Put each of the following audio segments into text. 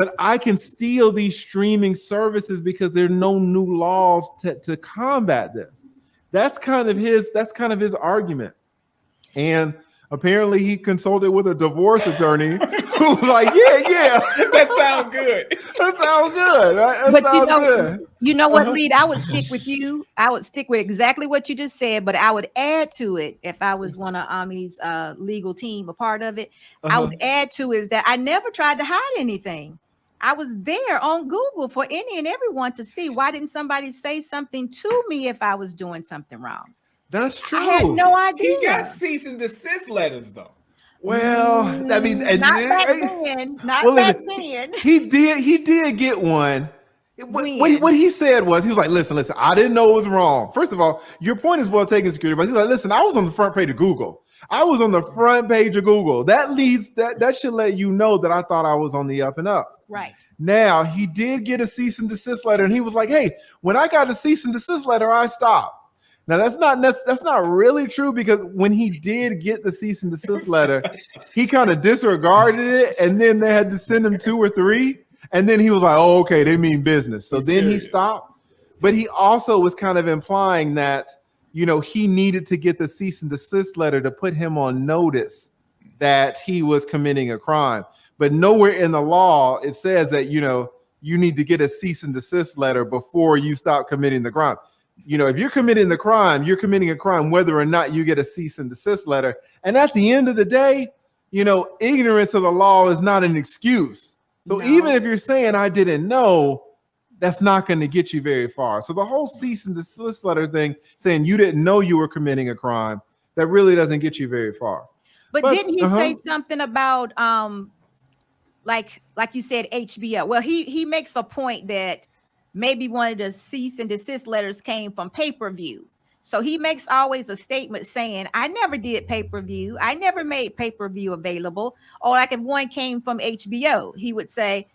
but I can steal these streaming services because there are no new laws to combat this. That's kind of his argument. And apparently he consulted with a divorce attorney who was like, yeah. That sounds good. That sounds good, right? That sounds good. You know what, Lead? I would stick with you. I would stick with exactly what you just said, but I would add to it if I was one of Ami's legal team, a part of it. I would add to is that I never tried to hide anything. I was there on Google for any and everyone to see. Why didn't somebody say something to me if I was doing something wrong? That's true. I had no idea. He got cease and desist letters though. Well, I mean, not back then. Not back then. He did get one. What he said was, he was like, listen, I didn't know it was wrong. First of all, your point is well taken, security, but he's like, listen, I was on the front page of Google. That should let you know that I thought I was on the up and up. Right. Now, he did get a cease and desist letter, and he was like, hey, when I got a cease and desist letter, I stopped. Now, that's not really true, because when he did get the cease and desist letter, he kind of disregarded it, and then they had to send him 2 or 3, and then he was like, oh, okay, they mean business. So then he stopped. But he also was kind of implying that, he needed to get the cease and desist letter to put him on notice that he was committing a crime. But nowhere in the law it says that, you need to get a cease and desist letter before you stop committing the crime. If you're committing the crime, you're committing a crime whether or not you get a cease and desist letter. And at the end of the day, ignorance of the law is not an excuse. So even if you're saying I didn't know, that's not going to get you very far. So the whole cease and desist letter thing, saying you didn't know you were committing a crime, that really doesn't get you very far. But didn't he say something about like you said, HBO? Well, he makes a point that maybe one of the cease and desist letters came from pay-per-view. So he makes always a statement saying, I never did pay-per-view. I never made pay-per-view available. Or like if one came from HBO, he would say,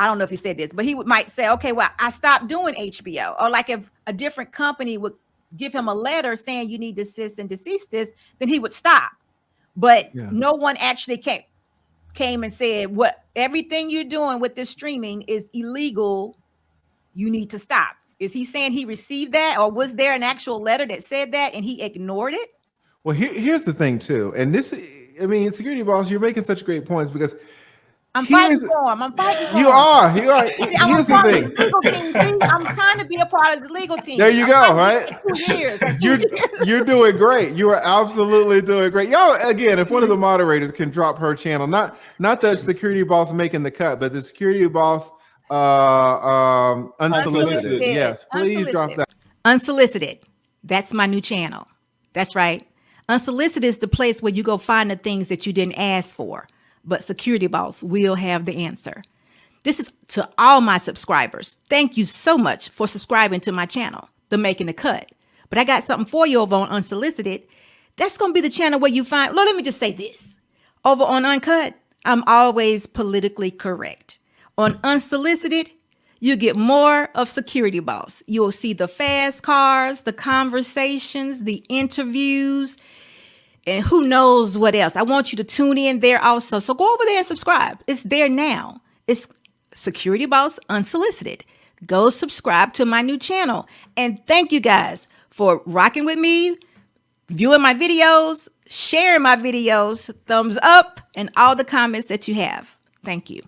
I don't know if he said this, but he might say, okay, well, I stopped doing HBO. Or like if a different company would give him a letter saying you need to cease and desist this, then he would stop. But no one actually came and said, what everything you're doing with this streaming is illegal. You need to stop. Is he saying he received that, or was there an actual letter that said that and he ignored it? Well, here's the thing too. And security boss, you're making such great points, because I'm fighting for him. I'm fighting for him. You are. Here's the thing. Legal team. I'm trying to be a part of the legal team. There you go, right? 2 years. You're doing great. You are absolutely doing great. Y'all, again, if one of the moderators can drop her channel, not the security boss making the cut, but the security boss unsolicited. Yes, please drop that. Unsolicited. That's my new channel. That's right. Unsolicited is the place where you go find the things that you didn't ask for, but Security Boss will have the answer. This is to all my subscribers. Thank you so much for subscribing to my channel, The Making the Cut. But I got something for you over on Unsolicited. That's going to be the channel where you find, let me just say this. Over on Uncut, I'm always politically correct. On Unsolicited, you get more of Security Boss. You'll see the fast cars, the conversations, the interviews, and who knows what else. I want you to tune in there also. So go over there and subscribe. It's there now. It's Security Boss Unsolicited. Go subscribe to my new channel. And thank you guys for rocking with me, viewing my videos, sharing my videos, thumbs up, and all the comments that you have. Thank you.